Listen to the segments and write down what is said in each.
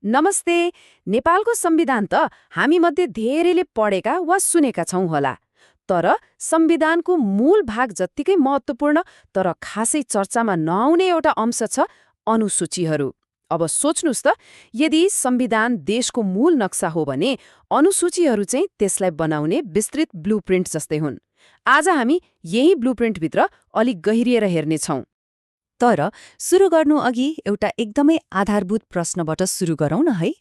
नमस्ते। नेपालको संविधान त हामीमध्ये धेरैले पढेका वा सुनेका छौं होला। तर संविधानको मूल भाग जत्तिकै महत्त्वपूर्ण तर खासै चर्चामा नआउने एउटा अंश छ अनुसूचीहरू। अब सोच्नुस् त, यदि संविधान देशको मूल नक्सा हो भने अनुसूचीहरू चाहिँ त्यसलाई बनाउने विस्तृत ब्लुप्रिन्ट जस्तै हुन्। आज हामी यही ब्लुप्रिन्टभित्र अलिक गहिरिएर हेर्नेछौं। तर सुरु गर्नु अघि एउटा एकदमै आधारभूत प्रश्नबाट सुरु गरौँ न है।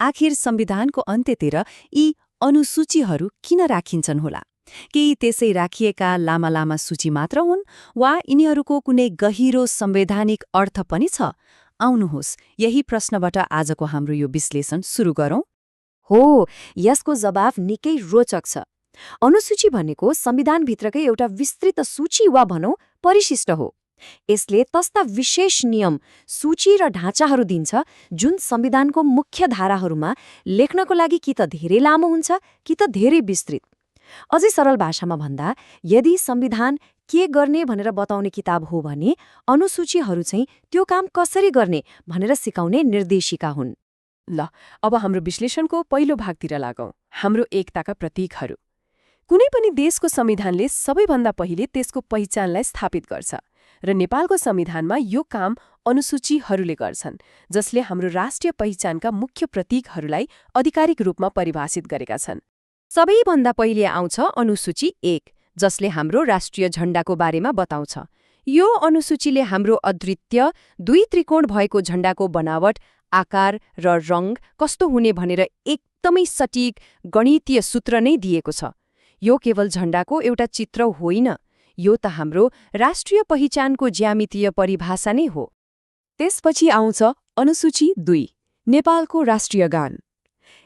आखिर संविधानको अन्त्यतिर यी अनुसूचीहरू किन राखिन्छन् होला? केही त्यसै राखिएका लामा लामा सूची मात्र हुन् वा यिनीहरूको कुनै गहिरो संवैधानिक अर्थ पनि छ? आउनुहोस् यही प्रश्नबाट आजको हाम्रो यो विश्लेषण सुरु गरौँ। हो, यसको जवाफ निकै रोचक छ। अनुसूची भनेको संविधानभित्रकै एउटा विस्तृत सूची वा भनौँ परिशिष्ट हो। यसले तस्ता विशेष नियम, सूची र ढाँचाहरू दिन्छ जुन संविधानको मुख्य धाराहरूमा लेख्नको लागि कि त धेरै लामो हुन्छ कि त धेरै विस्तृत। अझै सरल भाषामा भन्दा, यदि संविधान के गर्ने भनेर बताउने किताब हो भने अनुसूचीहरू चाहिँ त्यो काम कसरी गर्ने भनेर सिकाउने निर्देशिका हुन्। ल, अब हाम्रो विश्लेषणको पहिलो भागतिर लागौं। हाम्रो एकताका प्रतीकहरू। कुनै पनि देशको संविधानले सबैभन्दा पहिले त्यसको पहिचानलाई स्थापित गर्छ र नेपालको संविधानमा यो काम अनुसूचीहरूले गर्छन्, जसले हाम्रो राष्ट्रिय पहिचानका मुख्य प्रतीकहरूलाई आधिकारिक रूपमा परिभाषित गरेका छन्। सबैभन्दा पहिले आउँछ अनुसूची 1, जसले हाम्रो राष्ट्रिय झण्डाको बारेमा बताउँछ। यो अनुसूचीले हाम्रो अद्वितीय दुई त्रिकोण भएको झण्डाको बनावट, आकार र रङ कस्तो हुने भनेर एकदमै सटीक गणितीय सूत्र नै दिएको छ। यो केवल झण्डाको एउटा चित्र होइन, यो त हाम्रो राष्ट्रिय पहिचानको ज्यामितीय परिभाषा नै हो। त्यसपछि आउँछ अनुसूची 2, नेपालको राष्ट्रिय गान।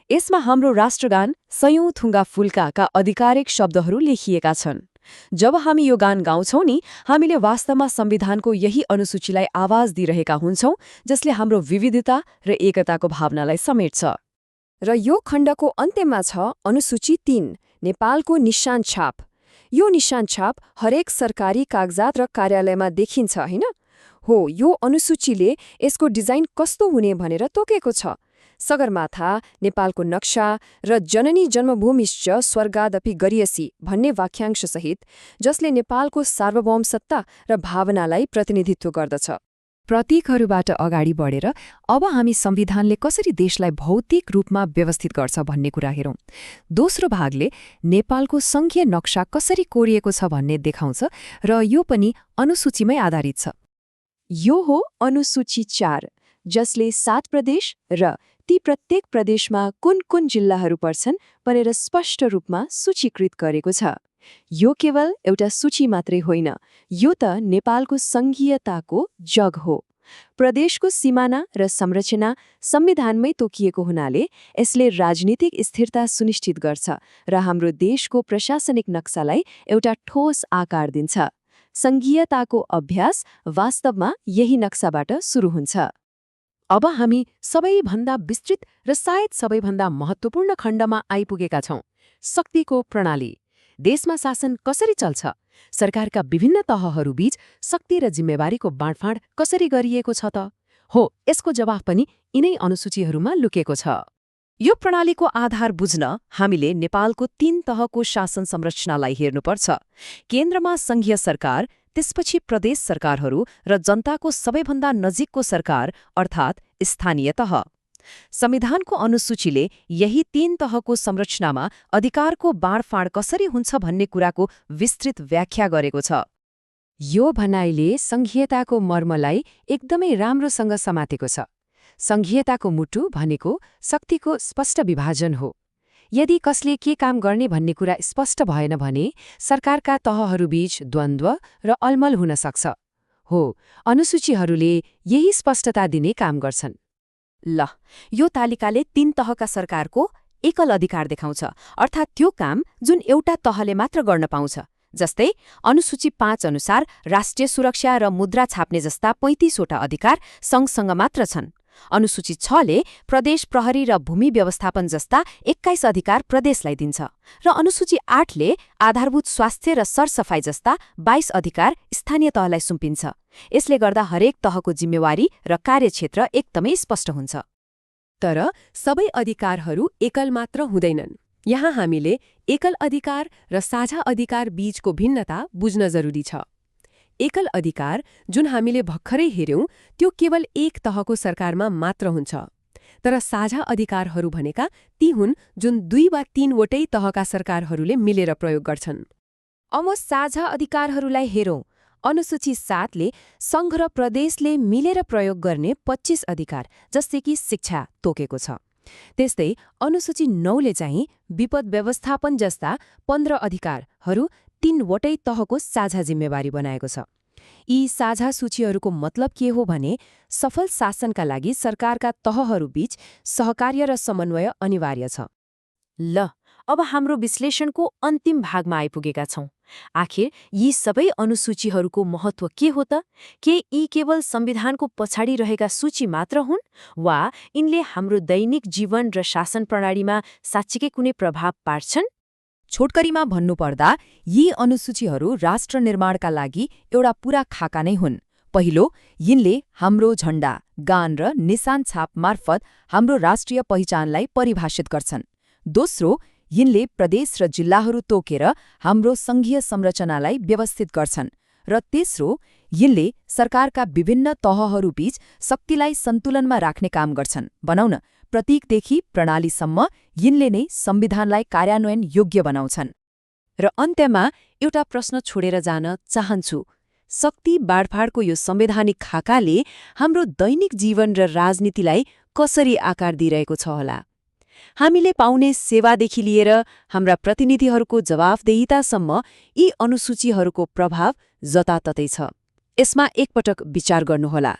यसमा हाम्रो राष्ट्रगान सयौं थुङ्गा फुल्काका आधिकारिक शब्दहरू लेखिएका छन्। जब हामी यो गान गाउँछौं नि, हामीले वास्तवमा संविधानको यही अनुसूचीलाई आवाज दिइरहेका हुन्छौं, जसले हाम्रो विविधता र एकताको भावनालाई समेट्छ। र यो खण्डको अन्त्यमा छ अनुसूची 3, नेपालको निशान छाप। यो निशान छाप हरेक सरकारी कागजात र कार्यालयमा देखिन्छ, होइन? हो, यो अनुसूचीले यसको डिजाइन कस्तो हुने भनेर तोकेको छ। सगरमाथा, नेपालको नक्सा र जननी जन्मभूमिश्च स्वर्गादपि गरियसी भन्ने वाक्यांशसहित, जसले नेपालको सार्वभौमसत्ता र भावनालाई प्रतिनिधित्व गर्दछ। प्रतीकहरूबाट अगाडि बढेर अब हामी संविधानले कसरी देशलाई भौतिक रूपमा व्यवस्थित गर्छ भन्ने कुरा हेरौं। दोस्रो भागले नेपालको संघीय नक्सा कसरी कोरिएको छ भन्ने देखाउँछ र यो पनि अनुसूचीमै आधारित छ। यो हो अनुसूची 4, जसले 7 प्रदेश र ती प्रत्येक प्रदेशमा कुन कुन जिल्लाहरू पर्छन् भनेर स्पष्ट रूपमा सूचीकृत गरेको छ। यो केवल एउटा सूची मात्रै होइन, यो त नेपालको संघीयताको जग हो। प्रदेशको सिमाना र संरचना संविधानमै तोकिएको हुनाले यसले राजनीतिक स्थिरता सुनिश्चित गर्छ र हाम्रो देशको प्रशासनिक नक्सालाई एउटा ठोस आकार दिन्छ। संघीयताको अभ्यास वास्तवमा यही नक्साबाट सुरु हुन्छ। अब हामी सबैभन्दा विस्तृत र सायद सबैभन्दा महत्त्वपूर्ण खण्डमा आइपुगेका छौं, शक्तिको प्रणाली। देशमा शासन कसरी चल्छ? सरकारका विभिन्न तहहरूबीच शक्ति र जिम्मेवारीको बाँडफाँड कसरी गरिएको छ त? हो, यसको जवाफ पनि यिनै अनुसूचीहरूमा लुकेको छ। यो प्रणालीको आधार बुझ्न हामीले नेपालको 3 तहको शासन संरचनालाई हेर्नुपर्छ। केन्द्रमा संघीय सरकार, त्यसपछि प्रदेश सरकारहरू र जनताको सबैभन्दा नजिकको सरकार अर्थात् स्थानीय तह। संविधानको अनुसूचीले यही 3 तहको संरचनामा अधिकारको बाँडफाँड कसरी हुन्छ भन्ने कुराको विस्तृत व्याख्या गरेको छ। यो भनाइले संघीयताको मर्मलाई एकदमै राम्रोसँग समातेको छ। संघीयताको मुटु भनेको शक्तिको स्पष्ट विभाजन हो। यदि कसले के काम गर्ने भन्ने कुरा स्पष्ट भएन भने सरकारका तहहरूबीच द्वन्द्व र अलमल हुन सक्छ। हो, अनुसूचीहरूले यही स्पष्टता दिने काम गर्छन्। ल, यो तालिकाले 3 तहका सरकारको एकल अधिकार देखाउँछ, अर्थात् त्यो काम जुन एउटा तहले मात्र गर्न पाउँछ। जस्तै अनुसूची 5 अनुसार राष्ट्रिय सुरक्षा र मुद्रा छाप्ने जस्ता 35 वटा अधिकार संघसँग मात्र छन्। अनुसूची 6 ले प्रदेश प्रहरी र भूमि व्यवस्थापन जस्ता 21 अधिकार प्रदेशलाई दिन्छ र अनुसूची 8 ले आधारभूत स्वास्थ्य र सरसफाई जस्ता 22 अधिकार स्थानीय तहलाई सुम्पिन्छ। यसले गर्दा हरेक तहको जिम्मेवारी र कार्यक्षेत्र एकदमै स्पष्ट हुन्छ। तर सबै अधिकारहरू एकल मात्र हुँदैनन्। यहाँ हामीले एकल अधिकार र साझा अधिकार बीचको भिन्नता बुझ्न जरुरी छ। एकल अधिकार, जुन हामीले भर्खरै हेर्यौं, त्यो केवल एक तहको सरकारमा मात्र हुन्छ। तर साझा अधिकारहरू भनेका ती हुन् जुन 2 वा 3 वटै तहका सरकारहरूले मिलेर प्रयोग गर्छन्। अब साझा अधिकारहरूलाई हेरौं। अनुसूची 7 ले संघ र प्रदेशले मिलेर प्रयोग गर्ने 25 अधिकार, जस्तै कि शिक्षा, तोकेको छ। त्यस्तै अनुसूची 9 ले चाहिँ विपद व्यवस्थापन जस्ता 15 अधिकारहरू 3 वटै तहको साझा जिम्मेवारी बनाएको छ। यी साझा सूचीहरूको मतलब के हो भने सफल शासनका लागि सरकारका तहहरूबीच सहकार्य र समन्वय अनिवार्य छ। ल, अब हाम्रो विश्लेषणको अन्तिम भागमा आइपुगेका छौं। आखिर यी सबै अनुसूचीहरूको महत्व के हो त? के यी केवल संविधानको पछाडि रहेका सूची मात्र हुन्, वा यिनले हाम्रो दैनिक जीवन र शासन प्रणालीमा साँच्चीकै कुनै प्रभाव पार्छन्? छोटकरीमा भन्नुपर्दा यी अनुसूचीहरू राष्ट्र निर्माणका लागि एउटा पूरा खाका नै हुन्। पहिलो, यिनले हाम्रो झण्डा, गान र निशान छाप मार्फत हाम्रो राष्ट्रिय पहिचानलाई परिभाषित गर्छन्। दोस्रो, यिनले प्रदेश र जिल्लाहरू तोकेर हाम्रो संघीय संरचनालाई व्यवस्थित गर्छन्। र तेस्रो, यिनले सरकारका विभिन्न तहहरूबीच शक्तिलाई सन्तुलनमा राख्ने काम गर्छन्। भनौं न, प्रतीकदेखि प्रणालीसम्म यिनले नै संविधानलाई कार्यान्वयन योग्य बनाउँछन्। र अन्त्यमा एउटा प्रश्न छोडेर जान चाहन्छु। शक्ति बाँडफाँडको यो संवैधानिक खाकाले हाम्रो दैनिक जीवन र राजनीतिलाई कसरी आकार दिइरहेको छ होला? हामीले पाउने सेवादेखि लिएर हाम्रा प्रतिनिधिहरूको जवाफदेहितासम्म यी अनुसूचीहरूको प्रभाव जताततै छ। यसमा एकपटक विचार गर्नुहोला।